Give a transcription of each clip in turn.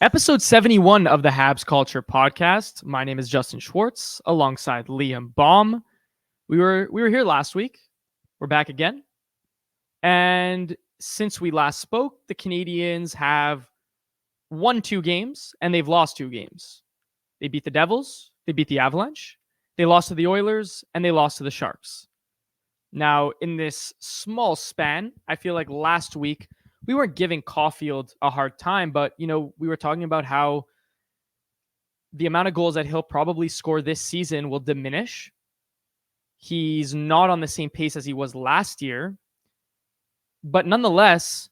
Episode 71 of the Habs Culture Podcast. My name is Justin Schwartz alongside Liam Baum. We were here last week. We're back again. And since we last spoke, the Canadiens have won 2 games and they've lost 2 games. They beat the Devils, they beat the Avalanche, they lost to the Oilers, and they lost to the Sharks. Now, in this small span, I feel like last week we weren't giving Caulfield a hard time, but, we were talking about how the amount of goals that he'll probably score this season will diminish. He's not on the same pace as he was last year. But nonetheless,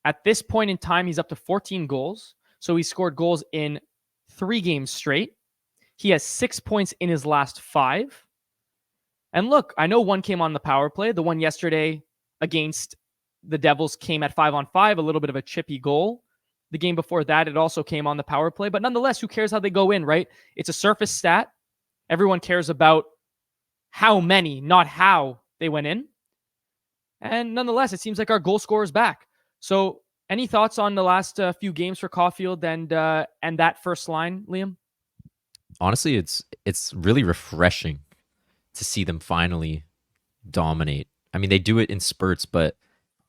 at this point in time, he's up to 14 goals. So he scored goals in 3 games straight. He has 6 points in his last 5. And look, I know one came on the power play. The one yesterday against the Devils came at 5-on-5, a little bit of a chippy goal. The game before that, it also came on the power play. But nonetheless, who cares how they go in, right? It's a surface stat. Everyone cares about how many, not how they went in. And nonetheless, it seems like our goal scorer is back. So any thoughts on the last few games for Caulfield and that first line, Liam? Honestly, it's really refreshing to see them finally dominate. I mean, they do it in spurts, but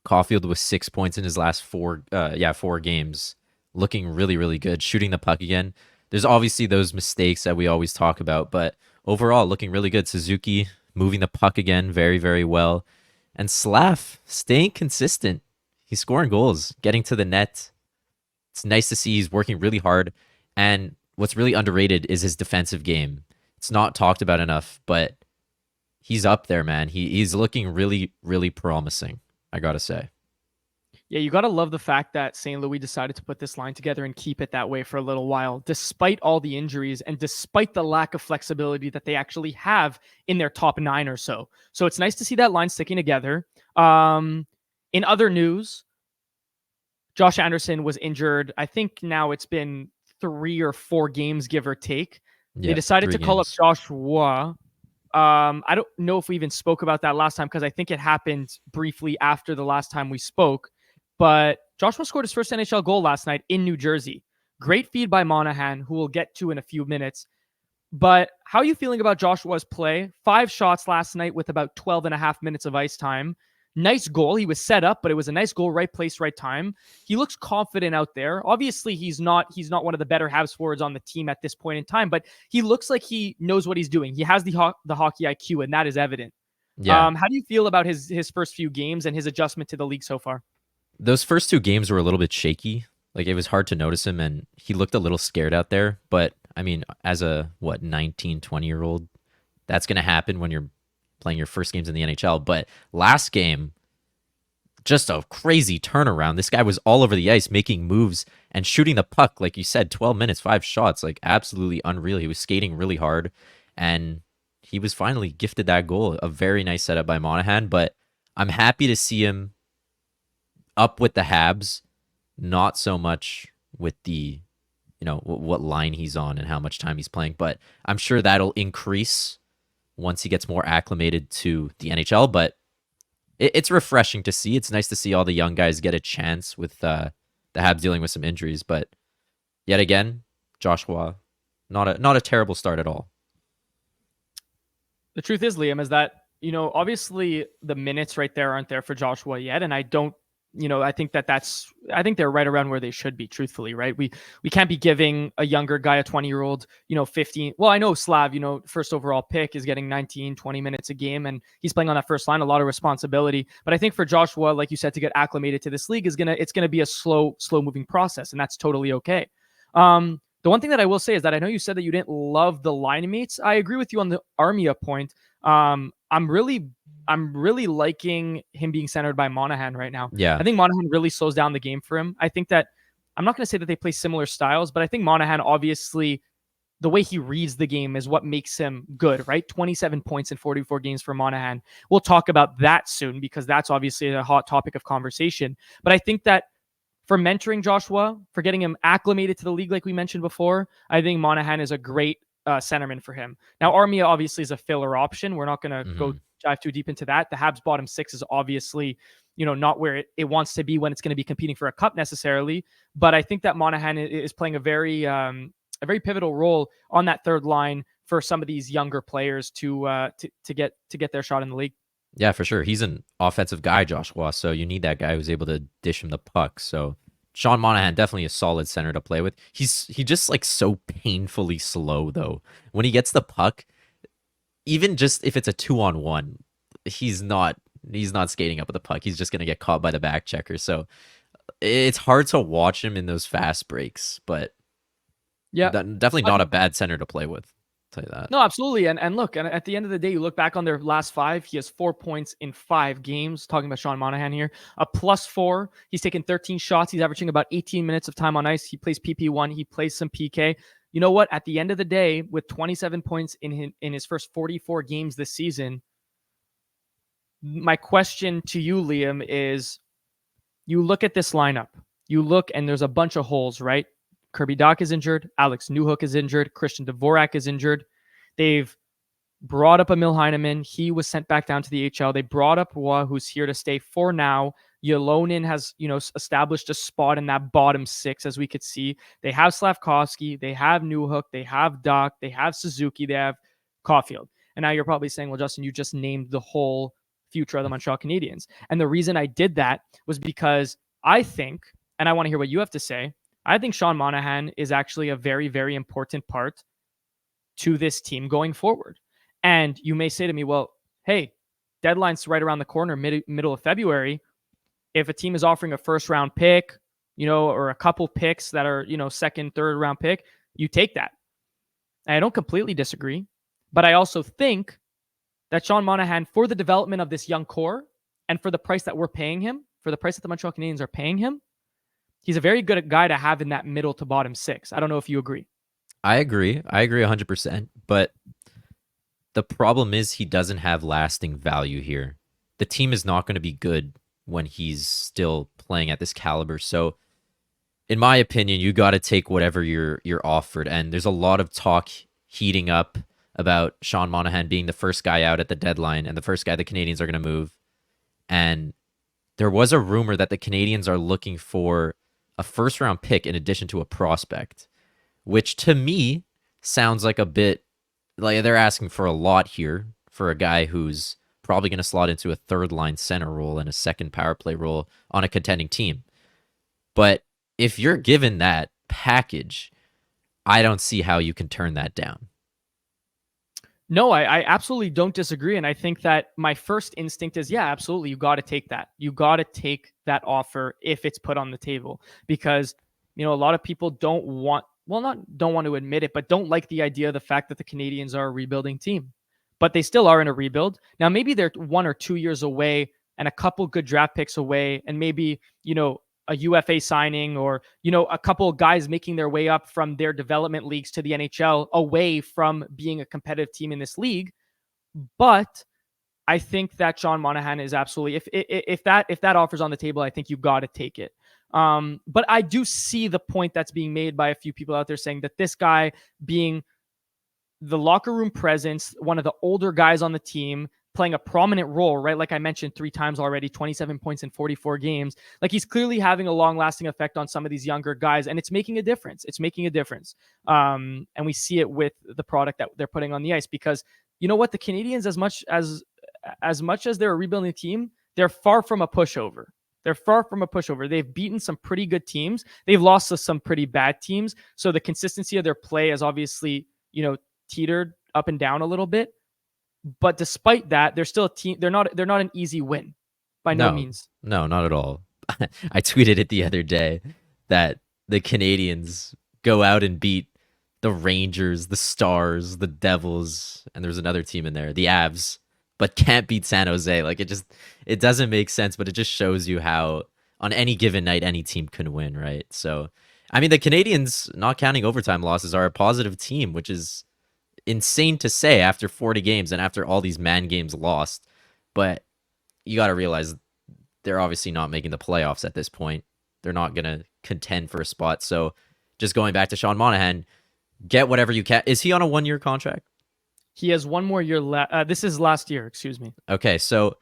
Caulfield with 6 points in his last 4 games, looking really, really good, shooting the puck again. There's obviously those mistakes that we always talk about, but overall looking really good. Suzuki moving the puck again very, very well. And Slav staying consistent. He's scoring goals, getting to the net. It's nice to see he's working really hard. And what's really underrated is his defensive game. It's not talked about enough, but he's up there, man. He's looking really, really promising, I got to say. Yeah, you got to love the fact that St. Louis decided to put this line together and keep it that way for a little while, despite all the injuries and despite the lack of flexibility that they actually have in their top 9 or so. So it's nice to see that line sticking together. In other news, Josh Anderson was injured. I think now it's been 3 or 4 games, give or take. They decided to call up Joshua. I don't know if we even spoke about that last time because I think it happened briefly after the last time we spoke. But Joshua scored his first NHL goal last night in New Jersey. Great feed by Monahan, who we'll get to in a few minutes. But how are you feeling about Joshua's play? 5 shots last night with about 12 and a half minutes of ice time. Nice goal. He was set up, but it was a nice goal, right place, right time. He looks confident out there. Obviously, he's not one of the better Habs forwards on the team at this point in time, but he looks like he knows what he's doing. He has the hockey IQ, and that is evident. Yeah. How do you feel about his first few games and his adjustment to the league so far? Those first 2 games were a little bit shaky. Like, it was hard to notice him, and he looked a little scared out there. But, I mean, as a, 19, 20-year-old, that's going to happen when you're playing your first games in the NHL. But last game, just a crazy turnaround. This guy was all over the ice, making moves and shooting the puck. Like you said, 12 minutes, 5 shots, like absolutely unreal. He was skating really hard, and he was finally gifted that goal. A very nice setup by Monahan, but I'm happy to see him up with the Habs, not so much with the, what line he's on and how much time he's playing. But I'm sure that'll increase once he gets more acclimated to the NHL. But it's refreshing to see. It's nice to see all the young guys get a chance with the Habs dealing with some injuries. But yet again, Joshua, not a terrible start at all. The truth is, Liam, is that, obviously the minutes right there aren't there for Joshua yet. And I don't, I think they're right around where they should be, truthfully, right? We can't be giving a younger guy, a 20-year-old, 15. Well, I know Slav, first overall pick is getting 19, 20 minutes a game, and he's playing on that first line, a lot of responsibility. But I think for Joshua, like you said, to get acclimated to this league it's gonna be a slow moving process, and that's totally okay. The one thing that I will say is that I know you said that you didn't love the line mates. I agree with you on the Armia point. I'm really liking him being centered by Monahan right now. Yeah. I think Monahan really slows down the game for him. I think that I'm not going to say that they play similar styles, but I think Monahan, obviously, the way he reads the game is what makes him good, right? 27 points in 44 games for Monahan. We'll talk about that soon because that's obviously a hot topic of conversation. But I think that for mentoring Joshua, for getting him acclimated to the league like we mentioned before, I think Monahan is a great centerman for him. Now, Armia obviously is a filler option. We're not going to go dive too deep into that. The Habs bottom 6 is obviously, not where it wants to be when it's going to be competing for a cup necessarily. But I think that Monahan is playing a very pivotal role on that third line for some of these younger players to get their shot in the league. Yeah, for sure. He's an offensive guy, Joshua. So you need that guy who's able to dish him the puck. So Sean Monahan, definitely a solid center to play with. He just like so painfully slow though. When he gets the puck, even just if it's a 2-on-1, he's not skating up with the puck. He's just gonna get caught by the back checker. So it's hard to watch him in those fast breaks, but yeah, definitely not a bad center to play with. I'll tell you that. No, absolutely. And look, and at the end of the day, you look back on their last 5, he has 4 points in 5 games. Talking about Sean Monahan here, a +4. He's taken 13 shots. He's averaging about 18 minutes of time on ice. He plays PP1. He plays some PK. You know what? At the end of the day, with 27 points in his first 44 games this season, my question to you, Liam, is you look at this lineup. You look, and there's a bunch of holes, right? Kirby Dach is injured. Alex Newhook is injured. Christian Dvorak is injured. They've brought up Emil Heineman. He was sent back down to the HL. They brought up Roy, who's here to stay for now. Yolonen has, established a spot in that bottom 6, as we could see. They have Slavkovsky. They have Newhook. They have Dach. They have Suzuki. They have Caulfield. And now you're probably saying, well, Justin, you just named the whole future of the Montreal Canadiens. And the reason I did that was because I think, and I want to hear what you have to say, I think Sean Monahan is actually a very, very important part to this team going forward. And you may say to me, well, hey, deadline's right around the corner, middle of February. If a team is offering a first round pick, or a couple picks that are, second, third round pick, you take that. And I don't completely disagree, but I also think that Sean Monahan, for the development of this young core and for the price that we're paying him, for the price that the Montreal Canadiens are paying him, he's a very good guy to have in that middle to bottom 6. I don't know if you agree. I agree 100%. But the problem is he doesn't have lasting value here. The team is not going to be good when he's still playing at this caliber. So in my opinion, you got to take whatever you're offered. And there's a lot of talk heating up about Sean Monahan being the first guy out at the deadline and the first guy the Canadiens are going to move. And there was a rumor that the Canadiens are looking for a first-round pick in addition to a prospect, which to me sounds like a bit like they're asking for a lot here for a guy who's probably going to slot into a third-line center role and a second power play role on a contending team. But if you're given that package, I don't see how you can turn that down. No, I absolutely don't disagree. And I think that my first instinct is, yeah, absolutely. You got to take that. You got to take that offer if it's put on the table, because, a lot of people don't want to admit it, but don't like the idea of the fact that the Canadiens are a rebuilding team, but they still are in a rebuild. Now, maybe they're 1 or 2 years away and a couple good draft picks away. And maybe, a UFA signing or, a couple of guys making their way up from their development leagues to the NHL away from being a competitive team in this league. But I think that Sean Monahan is absolutely, if that offer's on the table, I think you've got to take it. But I do see the point that's being made by a few people out there saying that this guy being the locker room presence, one of the older guys on the team, playing a prominent role, right? Like I mentioned 3 times already, 27 points in 44 games. Like he's clearly having a long-lasting effect on some of these younger guys, and it's making a difference. It's making a difference. And we see it with the product that they're putting on the ice, because you know what? The Canadiens, as much as they're a rebuilding team, they're far from a pushover. They're far from a pushover. They've beaten some pretty good teams. They've lost to some pretty bad teams. So the consistency of their play has obviously, teetered up and down a little bit. But despite that, they're still a team. They're not an easy win by no means. No, not at all. I tweeted it the other day that the Canadiens go out and beat the Rangers, the Stars, the Devils, and there's another team in there, the Avs, but can't beat San Jose. Like it doesn't make sense, but it just shows you how on any given night any team can win, right? So, I mean, the Canadiens, not counting overtime losses, are a positive team, which is insane to say after 40 games and after all these man games lost. But you got to realize they're obviously not making the playoffs at this point. They're not going to contend for a spot. So just going back to Sean Monahan, get whatever you can. Is he on a 1-year contract? He has 1 more year left. This is last year, excuse me. Okay, so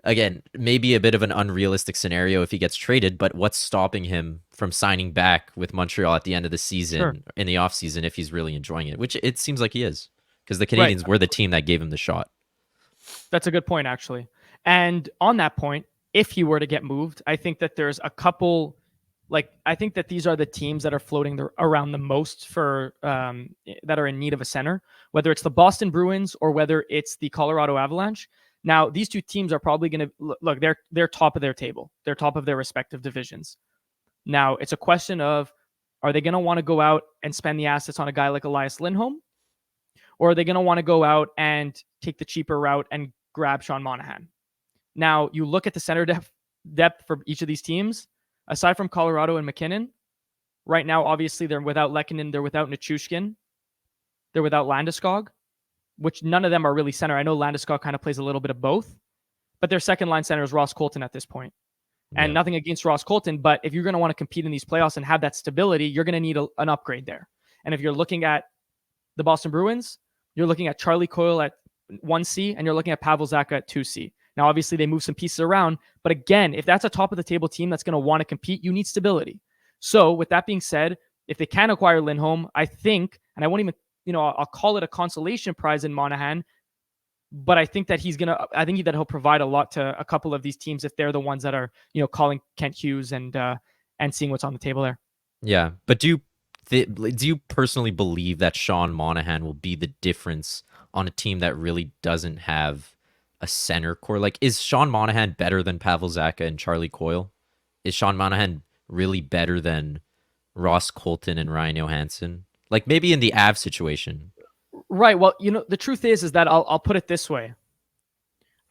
again, maybe a bit of an unrealistic scenario if he gets traded, but what's stopping him from signing back with Montreal at the end of the Sure. season, in the offseason, if he's really enjoying it, which it seems like he is, because the Right. Canadiens were the team that gave him the shot. That's a good point, actually. And on that point, if he were to get moved, I think that there's a couple. Like, I think that these are the teams that are floating around the most for that are in need of a center, whether it's the Boston Bruins or whether it's the Colorado Avalanche. Now, these two teams are probably going to look. They're top of their table. They're top of their respective divisions. Now, it's a question of, are they going to want to go out and spend the assets on a guy like Elias Lindholm, or are they going to want to go out and take the cheaper route and grab Sean Monahan? Now, you look at the center depth for each of these teams, aside from Colorado and McKinnon. Right now, obviously, they're without Lehkonen, they're without Nichushkin, they're without Landeskog, which none of them are really center. I know Landeskog kind of plays a little bit of both, but their second line center is Ross Colton at this point. And Yeah. nothing against Ross Colton, but if you're going to want to compete in these playoffs and have that stability, you're going to need an upgrade there. And if you're looking at the Boston Bruins, you're looking at Charlie Coyle at 1C, and you're looking at Pavel Zacha at 2C. Now, obviously, they move some pieces around, but again, if that's a top of the table team that's going to want to compete, you need stability. So, with that being said, if they can acquire Lindholm, I think, and I won't even, I'll call it a consolation prize in Monahan, but I think that I think that he'll provide a lot to a couple of these teams if they're the ones that are, calling Kent Hughes and seeing what's on the table there. Yeah, but do you personally believe that Sean Monahan will be the difference on a team that really doesn't have a center core? Like, is Sean Monahan better than Pavel Zacha and Charlie Coyle? Is Sean Monahan really better than Ross Colton and Ryan Johansson? Like, maybe in the Av situation. Right. Well, the truth is that I'll put it this way.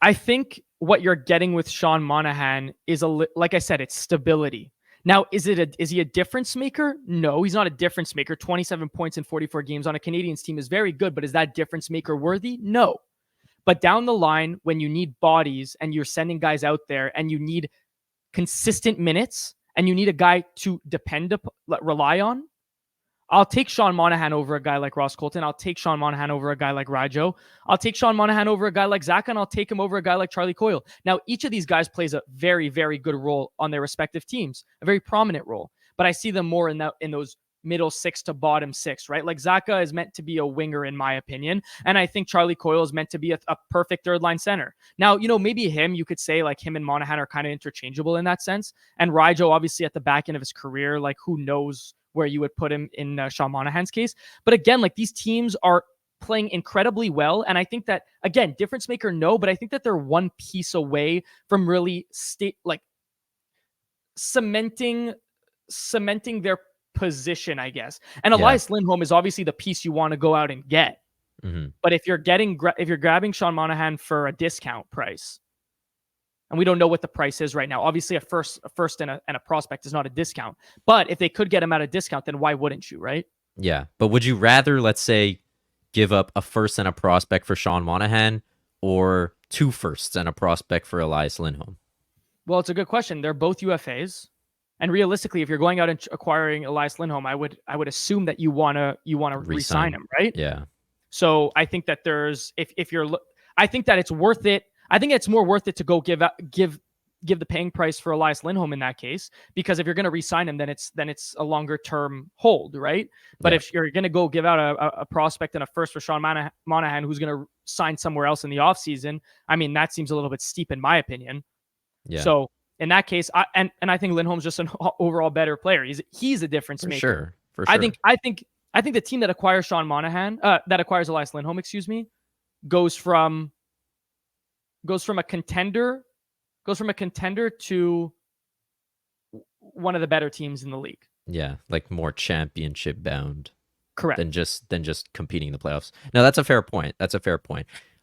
I think what you're getting with Sean Monahan is like I said, it's stability. Now, is he a difference maker? No, he's not a difference maker. 27 points in 44 games on a Canadiens team is very good, but is that difference maker worthy? No. But down the line, when you need bodies and you're sending guys out there and you need consistent minutes and you need a guy to rely on, I'll take Sean Monahan over a guy like Ross Colton. I'll take Sean Monahan over a guy like Rajo. I'll take Sean Monahan over a guy like Zacha, and I'll take him over a guy like Charlie Coyle. Now, each of these guys plays a very, very good role on their respective teams, a very prominent role. But I see them more in those middle six to bottom six, right? Like Zacha is meant to be a winger, in my opinion. And I think Charlie Coyle is meant to be a perfect third line center. Now, maybe you could say like him and Monahan are kind of interchangeable in that sense. And Rajo, obviously at the back end of his career, like who knows where you would put him in Sean Monahan's case. But again, like these teams are playing incredibly well. And I think that, again, difference maker, no, but I think that they're one piece away from really cementing their position, I guess. And Elias Lindholm is obviously the piece you want to go out and get. Mm-hmm. But if you're grabbing Sean Monahan for a discount price, and we don't know what the price is right now. Obviously, a first and a prospect is not a discount. But if they could get him at a discount, then why wouldn't you, right? Yeah. But would you rather, let's say, give up a first and a prospect for Sean Monahan or 2 firsts and a prospect for Elias Lindholm? Well, it's a good question. They're both UFAs. And realistically, if you're going out and acquiring Elias Lindholm, I would assume that you wanna re-sign him, right? Yeah. So I think that I think that it's worth it. I think it's more worth it to go give the paying price for Elias Lindholm in that case, because if you're going to re-sign him, then it's a longer term hold, right? But if you're going to go give out a prospect and a first for Sean Monahan, who's going to sign somewhere else in the offseason, I mean, that seems a little bit steep in my opinion. Yeah. So in that case, I think Lindholm's just an overall better player. He's a difference maker. For sure. I think the team that acquires Sean Monahan, that acquires Elias Lindholm, goes from a contender to one of the better teams in the league. Yeah, like more championship bound. Correct. Than just competing in the playoffs. No, that's a fair point.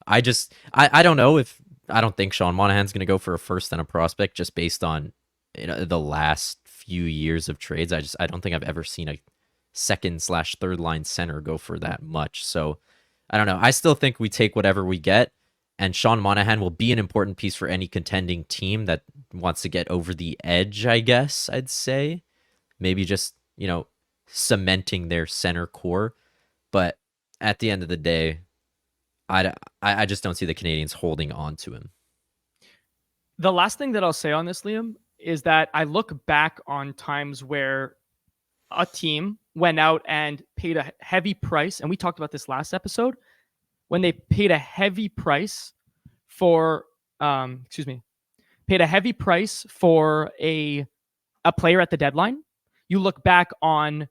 I don't know if I don't think Sean Monahan's going to go for a first and a prospect just based on the last few years of trades. I don't think I've ever seen a second/third line center go for that much. So I don't know. I still think we take whatever we get, and Sean Monahan will be an important piece for any contending team that wants to get over the edge, I guess I'd say. Maybe just, cementing their center core. But at the end of the day, I just don't see the Canadiens holding on to him. The last thing that I'll say on this, Liam, is that I look back on times where a team went out and paid a heavy price, and we talked about this last episode, when they paid a heavy price for, paid a heavy price for a player at the deadline. You look back on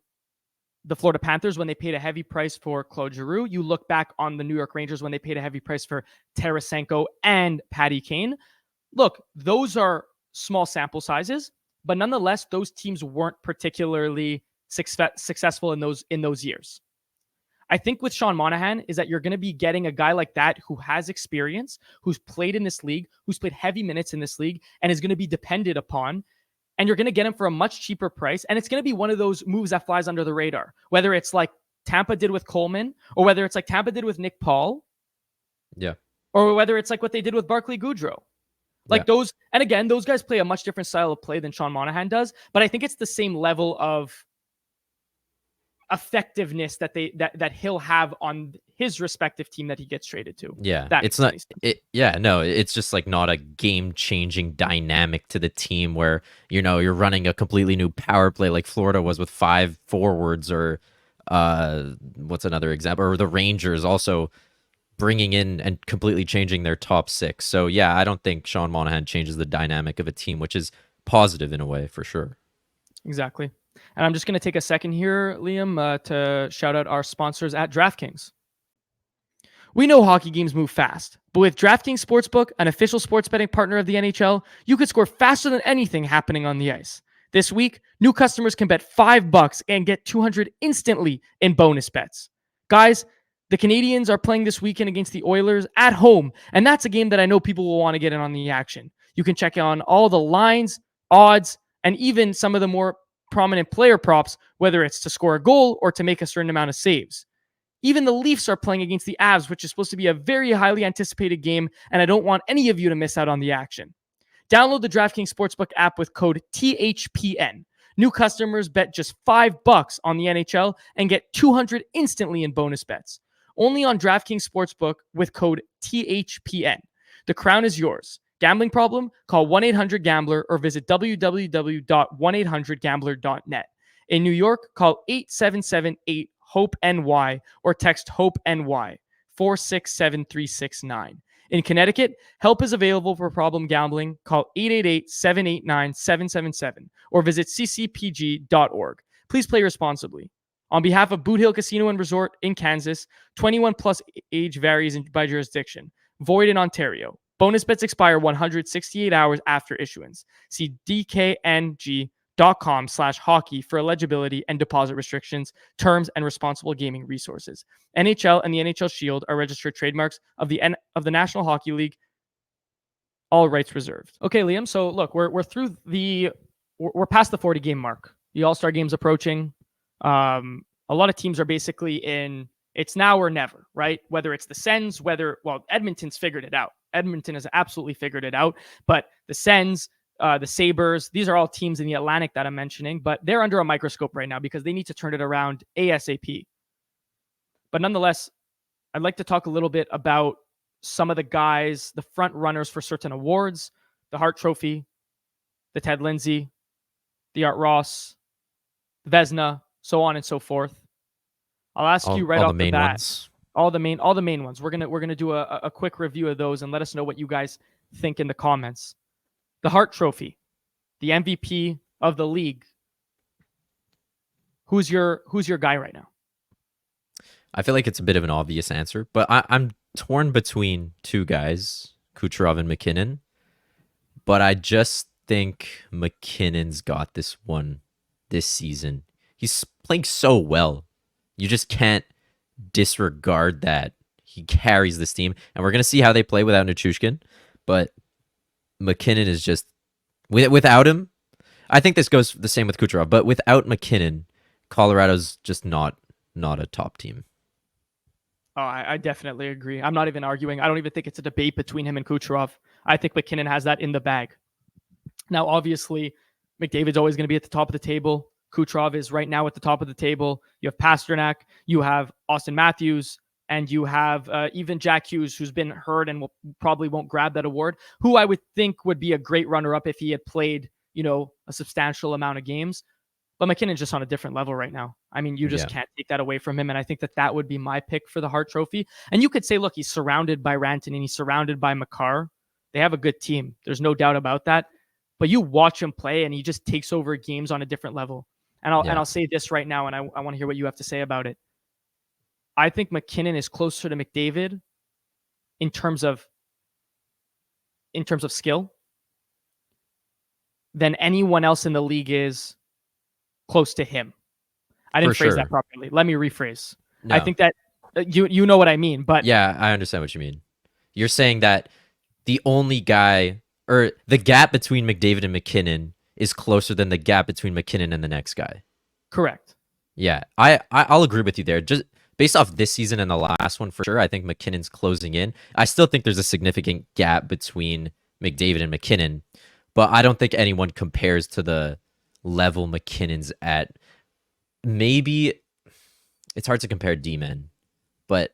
the Florida Panthers when they paid a heavy price for Claude Giroux. You look back on the New York Rangers when they paid a heavy price for Tarasenko and Patty Kane. Look, those are small sample sizes, but nonetheless, those teams weren't particularly successful in those years. I think with Sean Monahan is that you're going to be getting a guy like that who has experience, who's played in this league, who's played heavy minutes in this league, and is going to be depended upon. And you're going to get him for a much cheaper price. And it's going to be one of those moves that flies under the radar, whether it's like Tampa did with Coleman, or whether it's like Tampa did with Nick Paul. Yeah. Or whether it's like what they did with Barclay Goodrow. Like those, and again, those guys play a much different style of play than Sean Monahan does, but I think it's the same level of effectiveness that he'll have on his respective team that he gets traded to. Yeah, it's not. It's just like not a game-changing dynamic to the team where you're running a completely new power play like Florida was with 5 forwards, or what's another example? Or the Rangers also bringing in and completely changing their top 6. So yeah, I don't think Sean Monahan changes the dynamic of a team, which is positive in a way for sure. Exactly. And I'm just going to take a second here, Liam, to shout out our sponsors at DraftKings. We know hockey games move fast, but with DraftKings Sportsbook, an official sports betting partner of the NHL, you could score faster than anything happening on the ice. This week, new customers can bet $5 and get $200 instantly in bonus bets. Guys, the Canadiens are playing this weekend against the Oilers at home, and that's a game that I know people will want to get in on the action. You can check on all the lines, odds, and even some of the more prominent player props, whether it's to score a goal or to make a certain amount of saves. Even the Leafs are playing against the Habs, which is supposed to be a very highly anticipated game, and I don't want any of you to miss out on the action. Download the DraftKings Sportsbook app with code THPN. New customers bet just $5 on the NHL and get $200 instantly in bonus bets. Only on DraftKings Sportsbook with code THPN. The crown is yours. Gambling problem? Call 1-800-GAMBLER or visit www.1800gambler.net. In New York, call 877-8-HOPE-NY or text HOPE-NY 467369. In Connecticut, help is available for problem gambling. Call 888-789-777 or visit ccpg.org. Please play responsibly. On behalf of Boot Hill Casino and Resort in Kansas, 21 plus age varies by jurisdiction. Void in Ontario. Bonus bets expire 168 hours after issuance. See dkng.com/hockey for eligibility and deposit restrictions, terms, and responsible gaming resources. NHL and the NHL Shield are registered trademarks of the National Hockey League. All rights reserved. Okay, Liam. So look, we're past the 40 game mark. The All-Star game's approaching. A lot of teams are basically in it's now or never, right? Whether it's the Sens, Edmonton's figured it out. Edmonton has absolutely figured it out. But the Sens, the Sabres, these are all teams in the Atlantic that I'm mentioning, but they're under a microscope right now because they need to turn it around ASAP. But nonetheless, I'd like to talk a little bit about some of the guys, the front runners for certain awards, the Hart Trophy, the Ted Lindsay, the Art Ross, the Vezina, so on and so forth. I'll ask you right off the bat. Ones. All the main ones. We're gonna do a quick review of those and let us know what you guys think in the comments. The Hart Trophy, the MVP of the league. Who's your guy right now? I feel like it's a bit of an obvious answer, but I'm torn between two guys, Kucherov and McKinnon. But I just think McKinnon's got this one this season. He's playing so well. You just can't disregard that. He carries this team, and we're going to see how they play without Nichushkin, but McKinnon is just without him. I think this goes the same with Kucherov, but without McKinnon, Colorado's just not a top team. Oh, I definitely agree. I'm not even arguing. I don't even think it's a debate between him and Kucherov. I think McKinnon has that in the bag. Now, obviously, McDavid's always going to be at the top of the table. Kucherov is right now at the top of the table. You have Pasternak. You have Austin Matthews. and you have even Jack Hughes, who's been hurt and probably won't grab that award, who I would think would be a great runner-up if he had played, a substantial amount of games. But McKinnon's just on a different level right now. I mean, you just can't take that away from him. And I think that would be my pick for the Hart Trophy. And you could say, look, he's surrounded by Rantanen and he's surrounded by Makar. They have a good team. There's no doubt about that. But you watch him play and he just takes over games on a different level. And I'll say this right now, and I want to hear what you have to say about it. I think McKinnon is closer to McDavid in terms of skill than anyone else in the league is close to him. I didn't phrase that properly. Let me rephrase. No. I think that you know what I mean, but yeah, I understand what you mean. You're saying that the only guy, or the gap between McDavid and McKinnon, is closer than the gap between McKinnon and the next guy. Correct. Yeah, I'll agree with you there. Just based off this season and the last one, for sure, I think McKinnon's closing in. I still think there's a significant gap between McDavid and McKinnon, but I don't think anyone compares to the level McKinnon's at. Maybe it's hard to compare D-men, but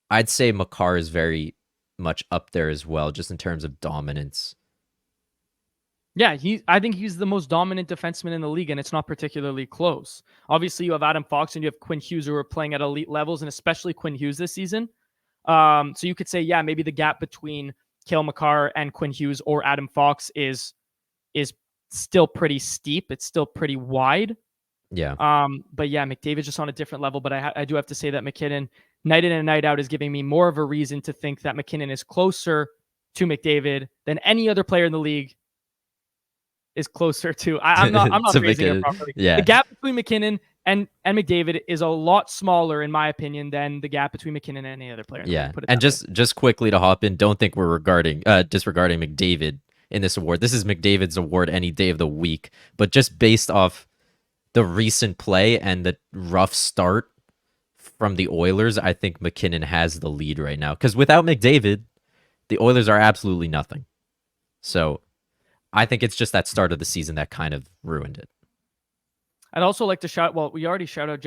I'd say Makar is very much up there as well, just in terms of dominance. Yeah, I think he's the most dominant defenseman in the league, and it's not particularly close. Obviously, you have Adam Fox and you have Quinn Hughes, who are playing at elite levels, and especially Quinn Hughes this season. So you could say, yeah, maybe the gap between Cale Makar and Quinn Hughes or Adam Fox is still pretty steep. It's still pretty wide. Yeah. But yeah, McDavid's just on a different level. But I do have to say that McKinnon, night in and night out, is giving me more of a reason to think that McKinnon is closer to McDavid than any other player in the league is closer to. I'm not phrasing it properly. Yeah. The gap between McKinnon and McDavid is a lot smaller, in my opinion, than the gap between McKinnon and any other player. Yeah. And just quickly to hop in, don't think we're disregarding McDavid in this award. This is McDavid's award any day of the week. But just based off the recent play and the rough start from the Oilers, I think McKinnon has the lead right now. Because without McDavid, the Oilers are absolutely nothing. So I think it's just that start of the season that kind of ruined it. I'd also like to shout, well, we already shout out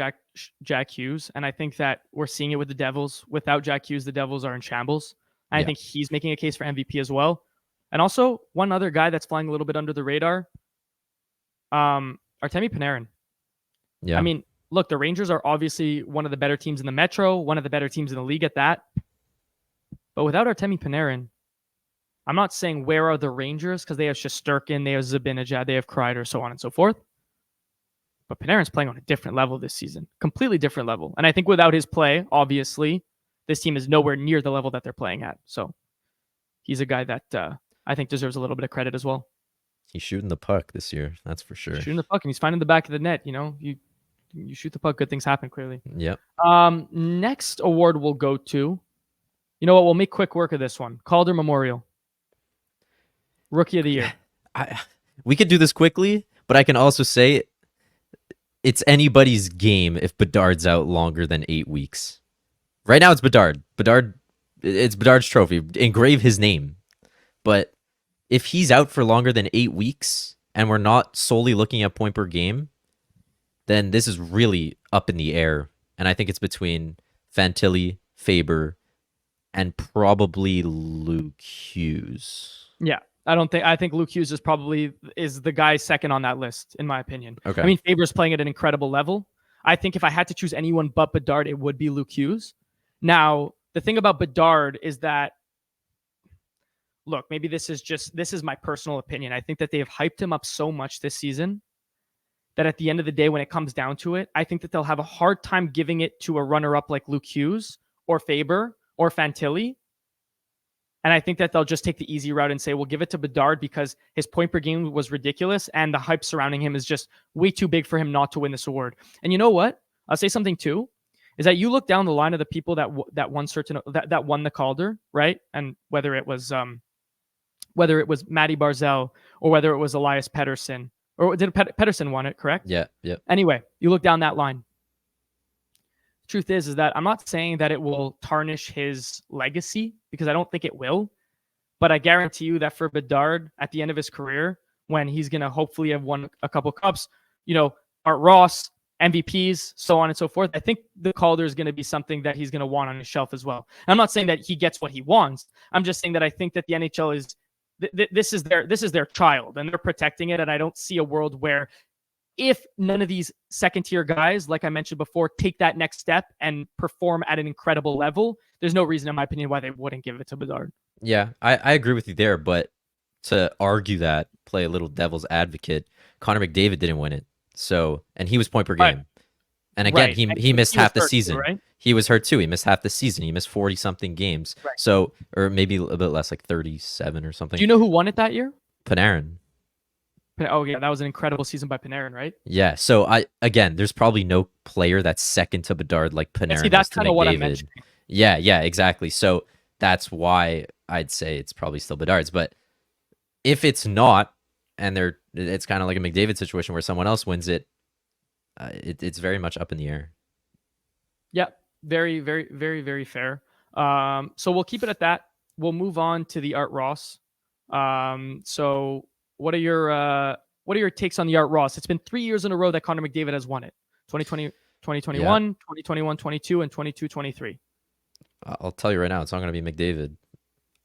Jack Hughes, and I think that we're seeing it with the Devils. Without Jack Hughes, the Devils are in shambles. And I think he's making a case for MVP as well. And also, one other guy that's flying a little bit under the radar, Artemi Panarin. Yeah. I mean, look, the Rangers are obviously one of the better teams in the Metro, one of the better teams in the league at that. But without Artemi Panarin, I'm not saying where are the Rangers, because they have Shesterkin, they have Zibanejad, they have Kreider, so on and so forth. But Panarin's playing on a different level this season, completely different level. And I think without his play, obviously, this team is nowhere near the level that they're playing at. So he's a guy that I think deserves a little bit of credit as well. He's shooting the puck this year, that's for sure. Shooting the puck, and he's finding the back of the net. You shoot the puck, good things happen, clearly. Yep. Next award we'll go to, you know what, we'll make quick work of this one. Calder Memorial. Rookie of the Year. We could do this quickly, but I can also say it's anybody's game if Bedard's out longer than 8 weeks. Right now it's Bedard. It's Bedard's trophy. Engrave his name. But if he's out for longer than 8 weeks and we're not solely looking at point per game, then this is really up in the air. And I think it's between Fantilli, Faber, and probably Luke Hughes. Yeah. I think Luke Hughes is the guy second on that list, in my opinion. Okay. I mean, Faber's playing at an incredible level. I think if I had to choose anyone but Bedard, it would be Luke Hughes. Now, the thing about Bedard is that, look, maybe this is my personal opinion. I think that they have hyped him up so much this season that at the end of the day, when it comes down to it, I think that they'll have a hard time giving it to a runner-up like Luke Hughes or Faber or Fantilli. And I think that they'll just take the easy route and say, we'll give it to Bedard because his point per game was ridiculous and the hype surrounding him is just way too big for him not to win this award. And you know what? I'll say something too, is that you look down the line of the people that won the Calder, right? And whether it was Matty Barzal or whether it was Elias Pettersson, or did Pettersson won it, correct? Yeah. Anyway, you look down that line. Truth is that I'm not saying that it will tarnish his legacy, because I don't think it will. But I guarantee you that for Bedard, at the end of his career, when he's going to hopefully have won a couple cups, Art Ross MVPs, so on and so forth. I think the Calder is going to be something that he's going to want on his shelf as well. I'm not saying that he gets what he wants. I'm just saying that I think that the NHL is this is their child, and they're protecting it. And I don't see a world where, if none of these second tier guys, like I mentioned before, take that next step and perform at an incredible level, there's no reason, in my opinion, why they wouldn't give it to Bedard. Yeah, I agree with you there, but to argue that, play a little devil's advocate, Connor McDavid didn't win it. So, and he was point per game. Right. And again, he missed half the season. Too, right? He was hurt too. He missed half the season. He missed 40 something games. Right. So, or maybe a bit less, like 37 or something. Do you know who won it that year? Panarin. Oh yeah, that was an incredible season by Panarin, right? Yeah. So there's probably no player that's second to Bedard like Panarin. See, that's kind of what I mentioned. Yeah, exactly. So that's why I'd say it's probably still Bedard's. But if it's not, and it's kind of like a McDavid situation where someone else wins it, it's very much up in the air. Yeah, very, very, very, very fair. So we'll keep it at that. We'll move on to the Art Ross. So what are your takes on the Art Ross? It's been 3 years in a row that Connor McDavid has won it. 2020, 2021, 2021, 22, and 22, 23. I'll tell you right now, it's not going to be McDavid.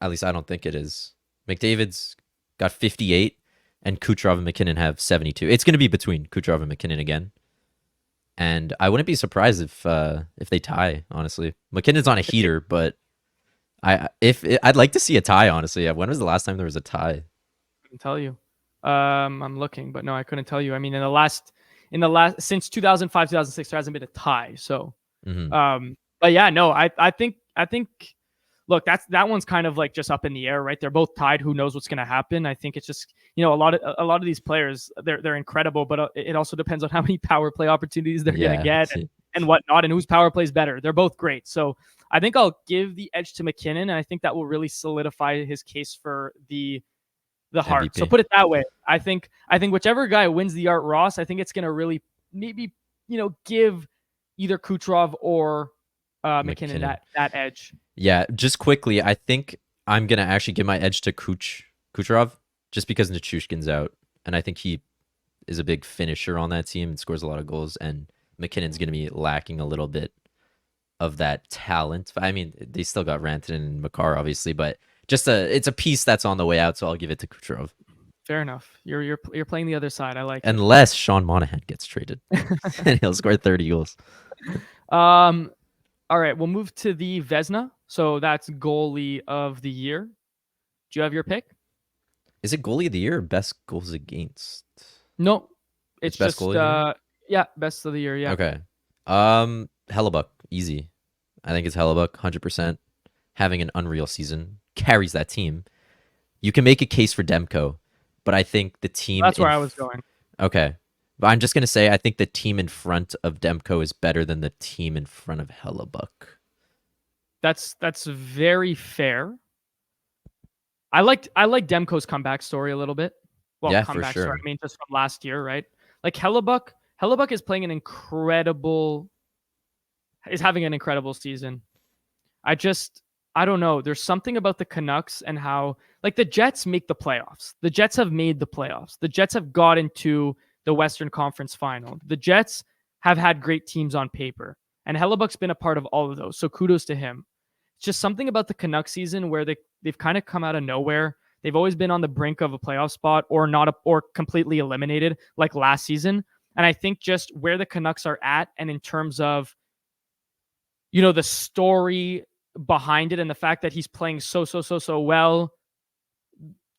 At least I don't think it is. McDavid's got 58, and Kucherov and McKinnon have 72. It's going to be between Kucherov and McKinnon again. And I wouldn't be surprised if they tie, honestly. McKinnon's on a heater, but I'd like to see a tie, honestly. When was the last time there was a tie? I couldn't tell you. I'm looking, but no, I couldn't tell you. I mean, in the last since 2005, 2006, there hasn't been a tie. So, but yeah, no, I think look, that one's kind of like just up in the air, right? They're both tied. Who knows what's going to happen? I think it's just, a lot of these players, they're incredible, but it also depends on how many power play opportunities they're going to get and whatnot, and whose power play is better. They're both great. So I think I'll give the edge to McKinnon, and I think that will really solidify his case for the Hart. MVP. So put it that way. I think whichever guy wins the Art Ross, I think it's going to really maybe, give either Kucherov or McKinnon that edge. Yeah, just quickly, I think I'm going to actually give my edge to Kucherov just because Nichushkin's out. And I think he is a big finisher on that team and scores a lot of goals. And McKinnon's going to be lacking a little bit of that talent. I mean, they still got Rantanen and Makar, obviously, but it's a piece that's on the way out, so I'll give it to Kucherov. Fair enough. You're playing the other side. I like it. Unless Sean Monahan gets traded and he'll score 30 goals. All right, we'll move to the Vezina. So that's goalie of the year. Do you have your pick? Is it goalie of the year or best goals against? No, it's best just goalie best of the year. Yeah. Okay. Hellebuck, easy. I think it's Hellebuck, 100%. Having an unreal season, carries that team. You can make a case for Demko, but I think the team. That's where I was going. Okay. But I'm just going to say I think the team in front of Demko is better than the team in front of Hellebuck. That's very fair. I like Demko's comeback story a little bit. Well, yeah, comeback for sure. story. I mean, just from last year, right? Like Hellebuck is playing is having an incredible season. I don't know. There's something about the Canucks and how, like, the Jets make the playoffs. The Jets have made the playoffs. The Jets have got into the Western Conference Final. The Jets have had great teams on paper, and Hellebuck's been a part of all of those. So kudos to him. It's just something about the Canucks season where they've kind of come out of nowhere. They've always been on the brink of a playoff spot or completely eliminated like last season. And I think just where the Canucks are at, and in terms of, the story behind it and the fact that he's playing so well,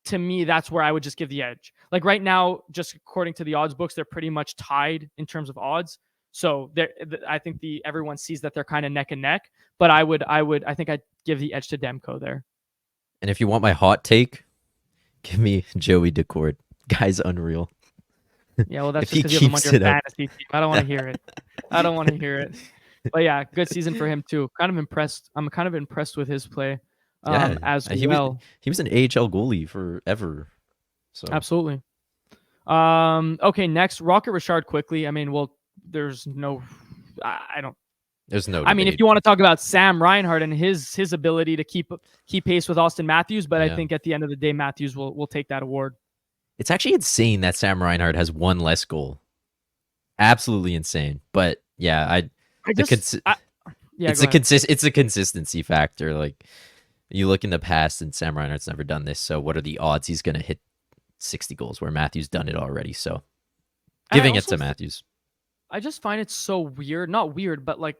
to me, that's where I would just give the edge. Like right now, just according to the odds books, they're pretty much tied in terms of odds. So I think everyone sees that they're kind of neck and neck, but I think I'd give the edge to Demko there. And if you want my hot take, give me Joey Decord. Guy's unreal. Yeah, well, that's just because you have him on your fantasy team. I don't want to hear it. But yeah, good season for him too. I'm kind of impressed with his play as well. He was an AHL goalie forever. So absolutely. Okay, next, Rocket Richard quickly. I mean, there's no debate. I mean, if you want to talk about Sam Reinhart and his ability to keep pace with Austin Matthews, but I think at the end of the day, Matthews will take that award. It's actually insane that Sam Reinhart has one less goal absolutely insane. But yeah, I the just, cons- I, yeah, it's go a ahead. it's a consistency factor. Like you look in the past, and Sam Reinhart's never done this. So what are the odds he's gonna hit 60 goals where Matthews done it already? So And I giving it also, to Matthews. I just find it so weird, not weird, but like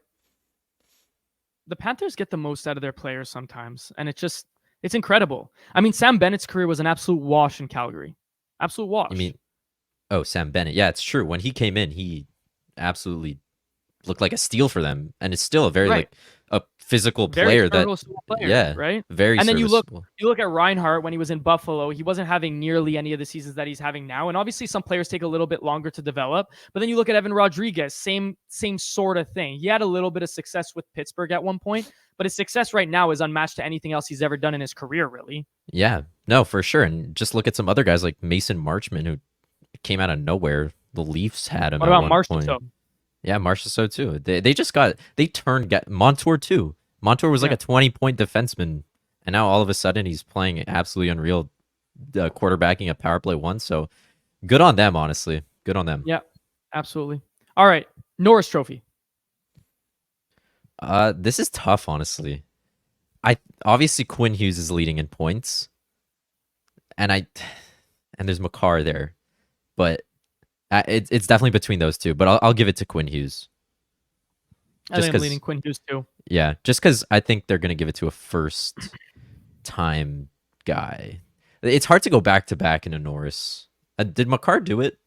the Panthers get the most out of their players sometimes, and it's incredible. I mean, Sam Bennett's career was an absolute wash in Calgary, absolute You wash. mean Sam Bennett? Yeah, it's true. When he came in, he absolutely looked like a steal for them, and it's still a very Right. like a physical Very player that serviceable player, yeah, right? very And then serviceable. you look at Reinhardt when he was in Buffalo, he wasn't having nearly any of the seasons that he's having now. And obviously some players take a little bit longer to develop. But then you look at Evan Rodriguez, same sort of thing. He had a little bit of success with Pittsburgh at one point, but his success right now is unmatched to anything else he's ever done in his career, really. Yeah, no, for sure. And just look at some other guys like Mason Marchman who came out of nowhere. The Leafs had him What at about one point. Marchessault? Yeah, Marcia so too. They just they turned Montour too. Montour was like Yeah. a 20-point defenseman, and now all of a sudden he's playing absolutely unreal, quarterbacking a power play one. So good on them, honestly. Good on them. Yeah, absolutely. All right. Norris Trophy. This is tough, honestly. I obviously Quinn Hughes is leading in points, and there's Makar there, but it's definitely between those two. But I'll give it to Quinn Hughes. I Just think I'm because, leaning Quinn Hughes too. yeah, just because I think they're gonna give it to a first time guy. It's hard to go back to back in a Norris. Did Makar do it?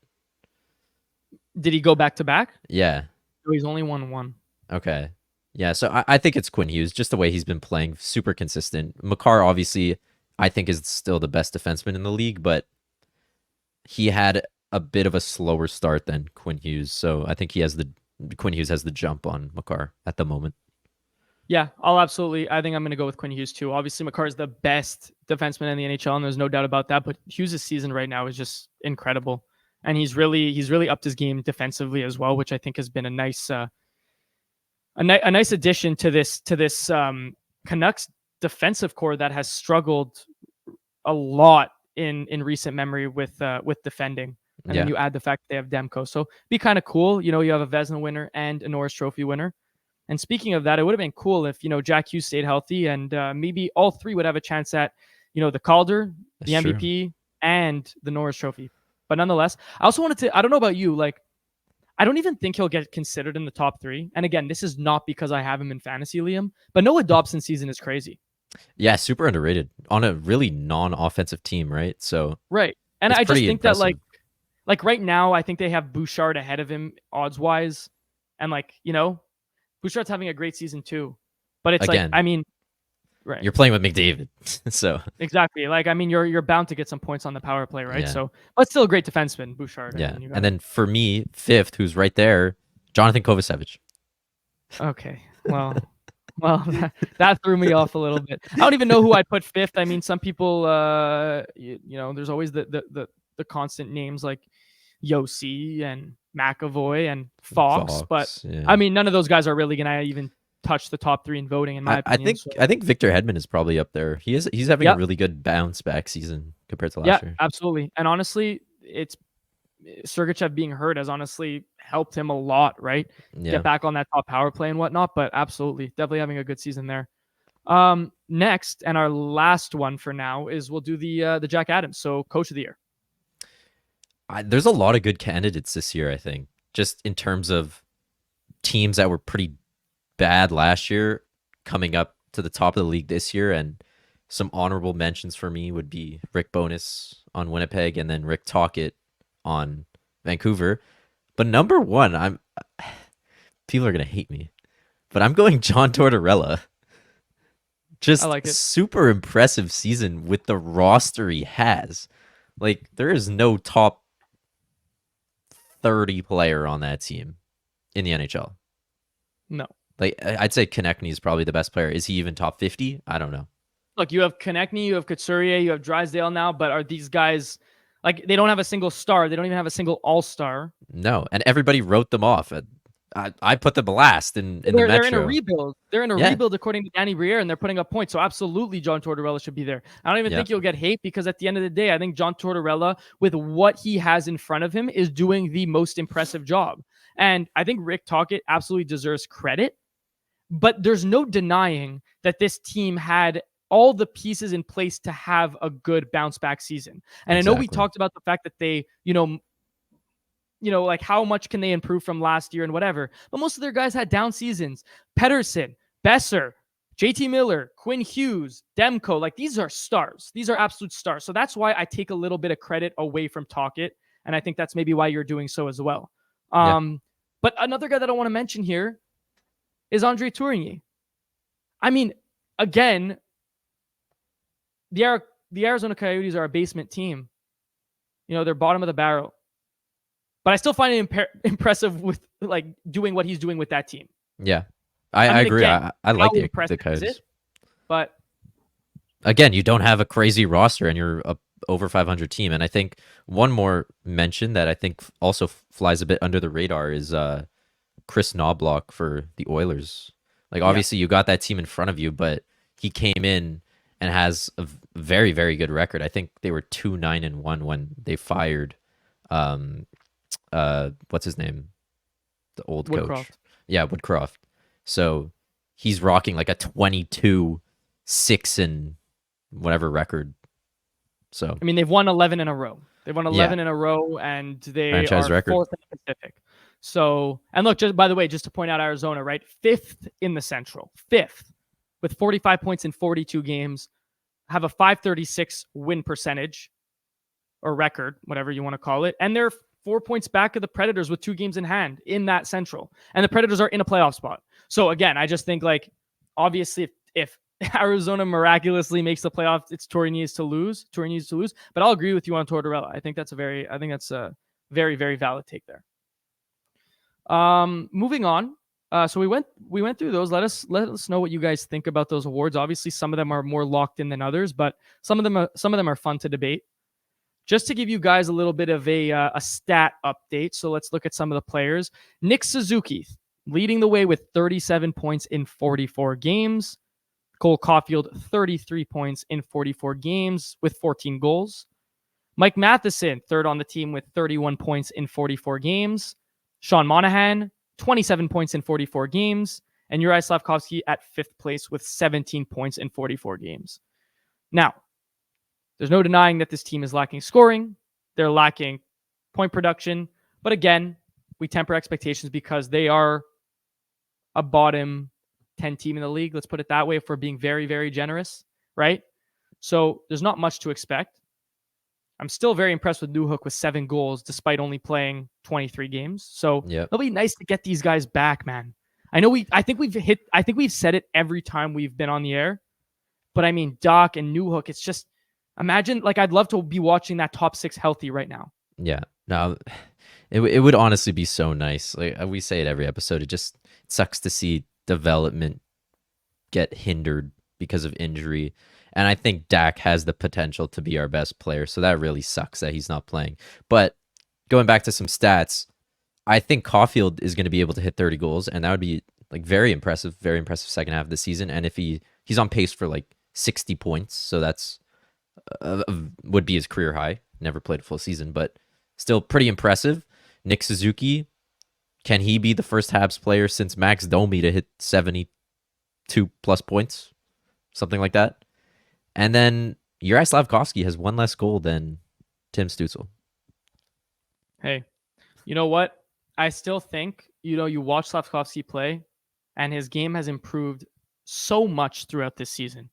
Did he go back to back? Yeah. No, he's only won one. Okay. Yeah. So I think it's Quinn Hughes, just the way he's been playing, super consistent. Makar, obviously, I think is still the best defenseman in the league, but he had a bit of a slower start than Quinn Hughes. So I think Quinn Hughes has the jump on Makar at the moment. Yeah, I think I'm going to go with Quinn Hughes too. Obviously, Makar is the best defenseman in the NHL, and there's no doubt about that. But Hughes' season right now is just incredible, and he's really upped his game defensively as well, which I think has been a nice a nice addition to this Canucks defensive core that has struggled a lot in recent memory with defending. And Yeah. then you add the fact that they have Demko, so be kind of cool. You know, you have a Vezina winner and a Norris Trophy winner. And speaking of that, it would have been cool if, Jack Hughes stayed healthy and maybe all three would have a chance at, the Calder, the That's true. MVP, and the Norris Trophy. But nonetheless, I also wanted to, I don't know about you, like, I don't even think he'll get considered in the top three. And again, this is not because I have him in fantasy, Liam, but Noah Dobson's season is crazy. Yeah, super underrated on a really non-offensive team, right? So Right. And it's I just pretty think that, impressive. like right now, I think they have Bouchard ahead of him odds wise. And Bouchard's having a great season too. But it's Again, right. you're playing with McDavid, so Exactly. Like, I mean, you're bound to get some points on the power play, right? yeah, So, but still a great defenseman, Bouchard. yeah. I mean, And then for me, fifth, who's right there, Jonathan Kovacevic. okay. Well, that threw me off a little bit. I don't even know who I'd put fifth. I mean, some people, there's always the constant names like Yossi and McAvoy and Fox, but Yeah. I mean, none of those guys are really gonna even touch the top three in voting, in my opinion. I think Victor Hedman is probably up there. He's having a really good bounce back season compared to last year. Absolutely. And honestly, it's Sergachev being hurt has honestly helped him a lot, right? Yeah. Get back on that top power play and whatnot. But absolutely, definitely having a good season there. Next and our last one for now is we'll do the Jack Adams, so Coach of the Year. There's a lot of good candidates this year, I think, just in terms of teams that were pretty bad last year coming up to the top of the league this year. And some honorable mentions for me would be Rick Bowness on Winnipeg and then Rick Tocchet on Vancouver. But number one, people are going to hate me, but I'm going John Tortorella. Just super impressive season with the roster he has. Like, there is no top 30 player on that team in the NHL. No. Like, I'd say Konechny is probably the best player. Is he even top 50? I don't know. Look, you have Konechny, you have Couturier, you have Drysdale now, but are these guys, like, they don't have a single star. They don't even have a single all-star. No, and everybody wrote them off. I put them last in the Metro. They're in a rebuild. They're in a rebuild according to Danny Briere, and they're putting up points. So absolutely, John Tortorella should be there. I don't even think you'll get hate because at the end of the day, I think John Tortorella, with what he has in front of him, is doing the most impressive job. And I think Rick Tocchet absolutely deserves credit, but there's no denying that this team had all the pieces in place to have a good bounce back season. And I know we Exactly. talked about the fact that they, like how much can they improve from last year and whatever. But most of their guys had down seasons. Pedersen, Besser, JT Miller, Quinn Hughes, Demko, like these are stars. These are absolute stars. So that's why I take a little bit of credit away from Tocchet. And I think that's maybe why you're doing so as well. Yeah. But another guy that I want to mention here is Andre Tourigny. I mean, again, the Arizona Coyotes are a basement team. They're bottom of the barrel. But I still find it impressive with like doing what he's doing with that team. Yeah. I agree. Again, I like the impressive is Coyotes. it? But again, you don't have a crazy roster and you're a over 500 team. And I think one more mention that I think also flies a bit under the radar is Chris Knobloch for the Oilers. Like obviously you got that team in front of you, but he came in and has a very, very good record. I think they were 2-9-1 when they fired what's his name? The old Woodcroft. coach. Yeah, Woodcroft. So he's rocking like a 22-6 and whatever record. So I mean, they've won 11 in a row. They've won 11 in a row, and they franchise are record. fourth in the Pacific. So, and look, just by the way, just to point out Arizona, right? Fifth in the Central. Fifth with 45 points in 42 games, have a 536 win percentage or record, whatever you want to call it. And they're 4 points back of the Predators with 2 games in hand in that Central. And the Predators are in a playoff spot. So again, I just think like, obviously if Arizona miraculously makes the playoffs, it's Tourigny's to lose. But I'll agree with you on Tortorella. I think that's a very, very, very valid take there. Moving on. So we went through those. Let us know what you guys think about those awards. Obviously, some of them are more locked in than others, but some of them are fun to debate. Just to give you guys a little bit of a stat update. So let's look at some of the players. Nick Suzuki leading the way with 37 points in 44 games. Cole Caulfield, 33 points in 44 games with 14 goals. Mike Matheson, third on the team with 31 points in 44 games. Sean Monahan, 27 points in 44 games. And Uri Slavkovsky at fifth place with 17 points in 44 games. Now, there's no denying that this team is lacking scoring. They're lacking point production. But again, we temper expectations because they are a bottom 10 team in the league. Let's put it that way if we're being very, very generous, right? So there's not much to expect. I'm still very impressed with Newhook with 7 goals despite only playing 23 games. So it'll be nice to get these guys back, man. I think we've said it every time we've been on the air. But I mean, Doc and Newhook, it's just, imagine, like, I'd love to be watching that top 6 healthy right now. Yeah. No, it would honestly be so nice. Like we say it every episode. It sucks to see development get hindered because of injury. And I think Dak has the potential to be our best player. So that really sucks that he's not playing. But going back to some stats, I think Caulfield is going to be able to hit 30 goals. And that would be like very impressive second half of the season. And if he's on pace for like 60 points. So that's would be his career high. Never played a full season, but still pretty impressive. Nick Suzuki, can he be the first Habs player since Max Domi to hit 72 plus points? Something like that. And then Uri Slavkovsky has 1 less goal than Tim Stützle. Hey, you know what? I still think, you watch Slavkovsky play and his game has improved so much throughout this season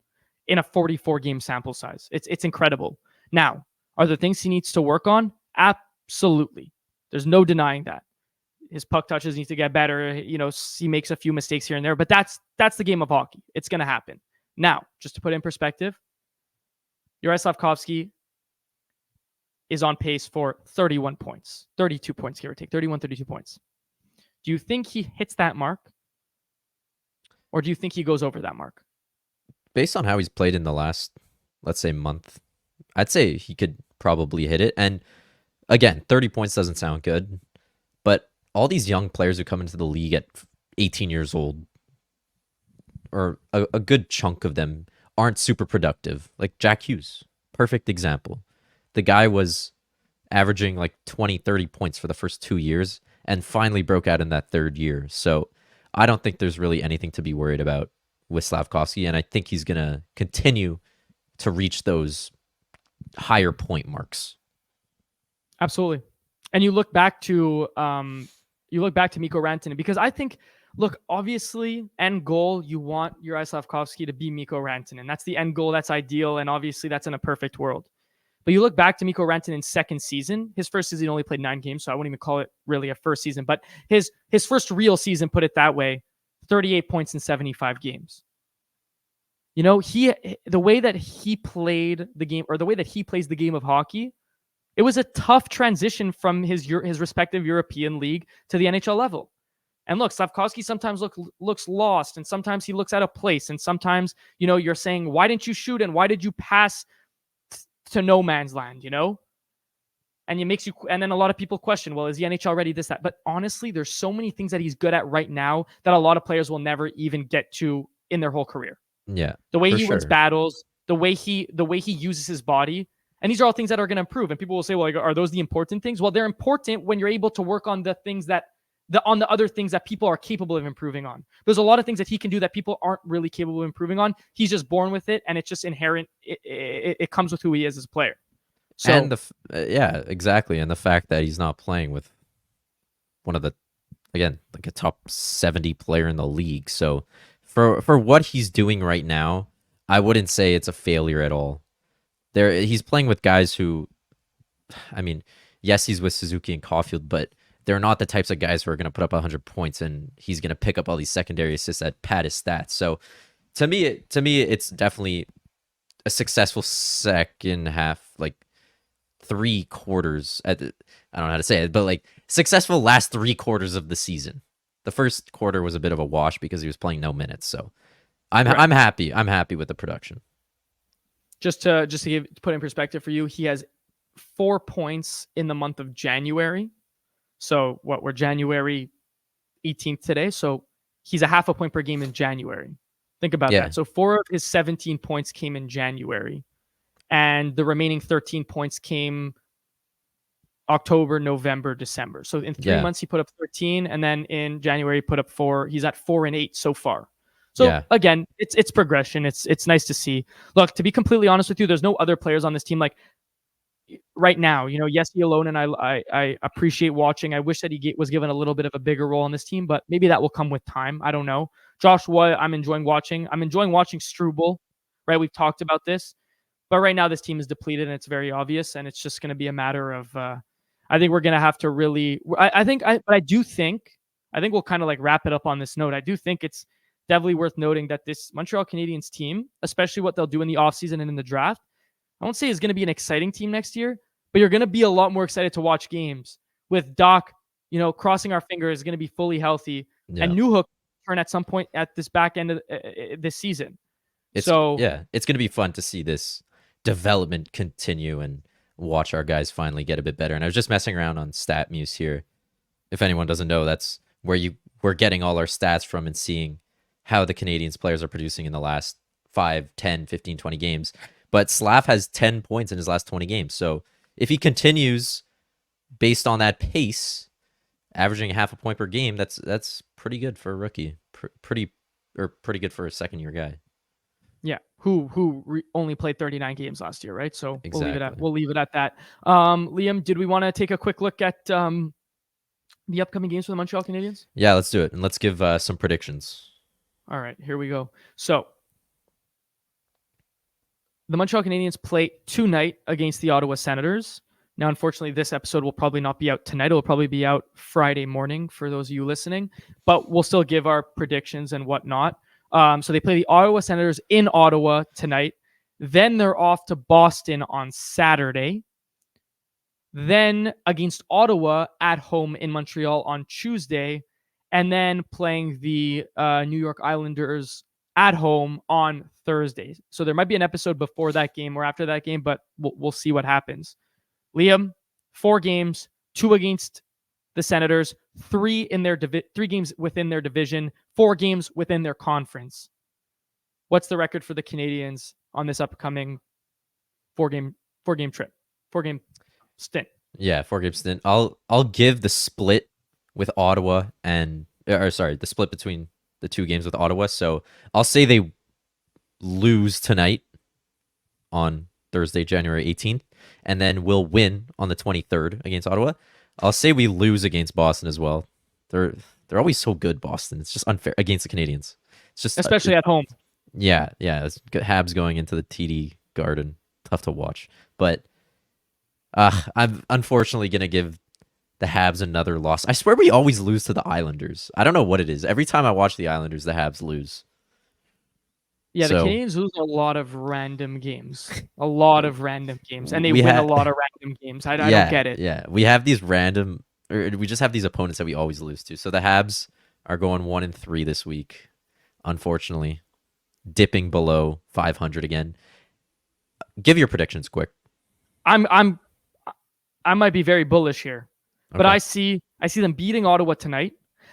in a 44-game sample size. It's incredible. Now, are there things he needs to work on? Absolutely. There's no denying that. His puck touches need to get better. He makes a few mistakes here and there, but that's the game of hockey. It's going to happen. Now, just to put it in perspective, Uri Slavkovsky is on pace for 31 points, 32 points, give or take, 31, 32 points. Do you think he hits that mark? Or do you think he goes over that mark? Based on how he's played in the last, let's say, month, I'd say he could probably hit it. And again, 30 points doesn't sound good, but all these young players who come into the league at 18 years old, or a good chunk of them, aren't super productive. Like Jack Hughes, perfect example. The guy was averaging like 20, 30 points for the first 2 years, and finally broke out in that third year. So I don't think there's really anything to be worried about with Slavkovsky, and I think he's going to continue to reach those higher point marks. Absolutely. And you look back to Mikko Rantanen, because I think, look, obviously, end goal, you want Juraj Slavkovsky to be Mikko Rantanen. That's the end goal. That's ideal. And obviously, that's in a perfect world. But you look back to Mikko Rantanen's second season. His first season, he only played 9 games, so I wouldn't even call it really a first season. But his first real season, put it that way, 38 points in 75 games. You know, the way that he played the game, or the way that he plays the game of hockey, it was a tough transition from his respective European league to the NHL level. And look, Slavkovsky sometimes looks lost, and sometimes he looks out of place, and sometimes, you know, you're saying, why didn't you shoot, and why did you pass to no man's land, you know? And it makes you, and then a lot of people question, well, is the NHL ready, this, that? But honestly, there's so many things that he's good at right now that a lot of players will never even get to in their whole career. Yeah. The way he wins battles, the way he uses his body. And these are all things that are going to improve. And people will say, well, are those the important things? Well, they're important when you're able to work on the things on the other things that people are capable of improving on. There's a lot of things that he can do that people aren't really capable of improving on. He's just born with it, and it's just inherent. It comes with who he is as a player. So, and yeah, exactly. And the fact that he's not playing with one of the, again, like a top 70 player in the league. So for what he's doing right now, I wouldn't say it's a failure at all. He's playing with guys who, I mean, yes, he's with Suzuki and Caulfield, but they're not the types of guys who are going to put up 100 points and he's going to pick up all these secondary assists that pad his stats. So to me, it's definitely a successful second half, like 3 quarters. I don't know how to say it, but like successful last 3 quarters of the season. The first quarter was a bit of a wash because he was playing no minutes. So I'm happy. I'm happy with the production. Just to put in perspective for you, he has 4 points in the month of January. So we're January 18th today. So he's a half a point per game in January. Think about that. So 4 of his 17 points came in January, and the remaining 13 points came October, November, December. So in 3 months, he put up 13, and then in January, he put up 4. He's at 4 and 8 so far. So again, it's progression. It's nice to see. Look, to be completely honest with you, there's no other players on this team like right now. You know, Jesse alone, and I appreciate watching. I wish that he was given a little bit of a bigger role on this team, but maybe that will come with time. I don't know. Joshua, I'm enjoying watching. I'm enjoying watching Struble. Right, we've talked about this, but right now this team is depleted, and it's very obvious. And it's just going to be a matter of. I think we're going to have to really. I think we'll kind of like wrap it up on this note. I do think it's definitely worth noting that this Montreal Canadiens team, especially what they'll do in the offseason and in the draft, I won't say is going to be an exciting team next year, but you're going to be a lot more excited to watch games with Doc, you know, crossing our fingers, is going to be fully healthy, and Newhook turn at some point at this back end of this season. It's going to be fun to see this development continue and watch our guys finally get a bit better. And I was just messing around on StatMuse here. If anyone doesn't know, that's where we're getting all our stats from and seeing how the Canadiens players are producing in the last 5, 10, 15, 20 games. But Slav has 10 points in his last 20 games. So if he continues based on that pace, averaging half a point per game, that's pretty good for a rookie. Pretty good for a second-year guy. Yeah, who only played 39 games last year, right? So exactly. we'll leave it at that. Liam, did we want to take a quick look at the upcoming games for the Montreal Canadiens? Yeah, let's do it, and let's give some predictions. All right, here we go. So the Montreal Canadiens play tonight against the Ottawa Senators. Now, unfortunately, this episode will probably not be out tonight. It will probably be out Friday morning for those of you listening, but we'll still give our predictions and whatnot. So they play the Ottawa Senators in Ottawa tonight. Then they're off to Boston on Saturday. Then against Ottawa at home in Montreal on Tuesday. And then playing the New York Islanders at home on Thursday. So there might be an episode before that game or after that game, but we'll see what happens. Liam, 4 games, 2 against the Senators, 3 games within their division, 4 games within their conference. What's the record for the Canadiens on this upcoming 4-game stint? Yeah, 4-game stint. I'll give the split with Ottawa the split between the two games with Ottawa. So I'll say they lose tonight on Thursday, January 18th, and then we'll win on the 23rd against Ottawa. I'll say we lose against Boston as well. They're always so good, Boston. It's just unfair against the Canadiens. It's just especially at home. yeah. It's Habs going into the TD Garden, tough to watch. But I'm unfortunately gonna give the Habs another loss. I swear we always lose to the Islanders. I don't know what it is. Every time I watch the Islanders, the Habs lose. Yeah, the So Canadiens lose a lot of random games, a lot of random games, and they we win a had lot of random games. I don't yeah get it. yeah we have these random or we just have these opponents that we always lose to. So the Habs are going 1-3 this week, unfortunately, dipping below 500 again. Give your predictions quick. I'm I might be very bullish here, but Okay. I see them beating Ottawa tonight.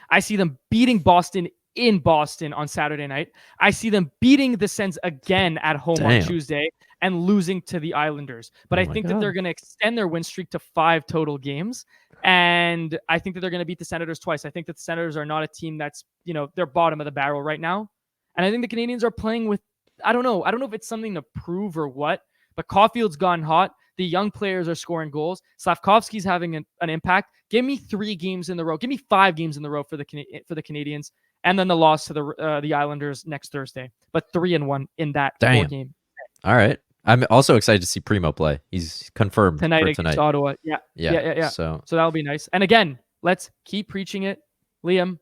I see them beating Boston in Boston on Saturday night. I see them beating the Sens again at home on Damn. Tuesday and losing to the Islanders. But Oh I my think that they're God. going to extend their win streak to 5 total games. And I think that they're going to beat the Senators twice. I think that the Senators are not a team that's, they're bottom of the barrel right now. And I think the Canadiens are playing with, I don't know if it's something to prove or what, but Caulfield's gone hot. The young players are scoring goals. Slavkovsky's having an impact. Give me 3 games in the row. Give me 5 games in the row for the Canadiens, and then the loss to the Islanders next Thursday. But 3-1 in that 4 game All right. I'm also excited to see Primo play. He's confirmed tonight for against tonight. Ottawa. Yeah. So that'll be nice. And again, let's keep preaching it, Liam.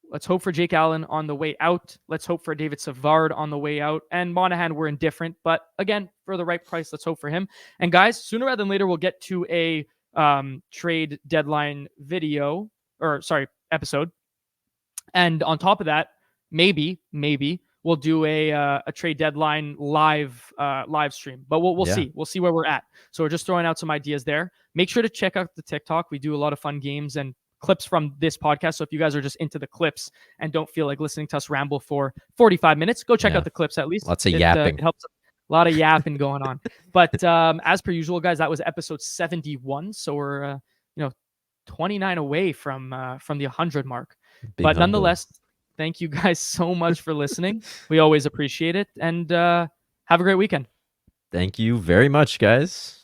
Let's hope for Jake Allen on the way out. Let's hope for David Savard on the way out. And Monahan, we're indifferent. But again, for the right price, let's hope for him. And guys, sooner rather than later, we'll get to a trade deadline episode. And on top of that, maybe we'll do a trade deadline live stream. But we'll see. We'll see where we're at. So we're just throwing out some ideas there. Make sure to check out the TikTok. We do a lot of fun games and clips from this podcast. So if you guys are just into the clips and don't feel like listening to us ramble for 45 minutes, go check out the clips at least. Lots of yapping. It helps. A lot of yapping going on. But as per usual, guys, that was episode 71. So we're 29 away from the 100 mark. But nonetheless, thank you guys so much for listening. We always appreciate it. And have a great weekend. Thank you very much, guys.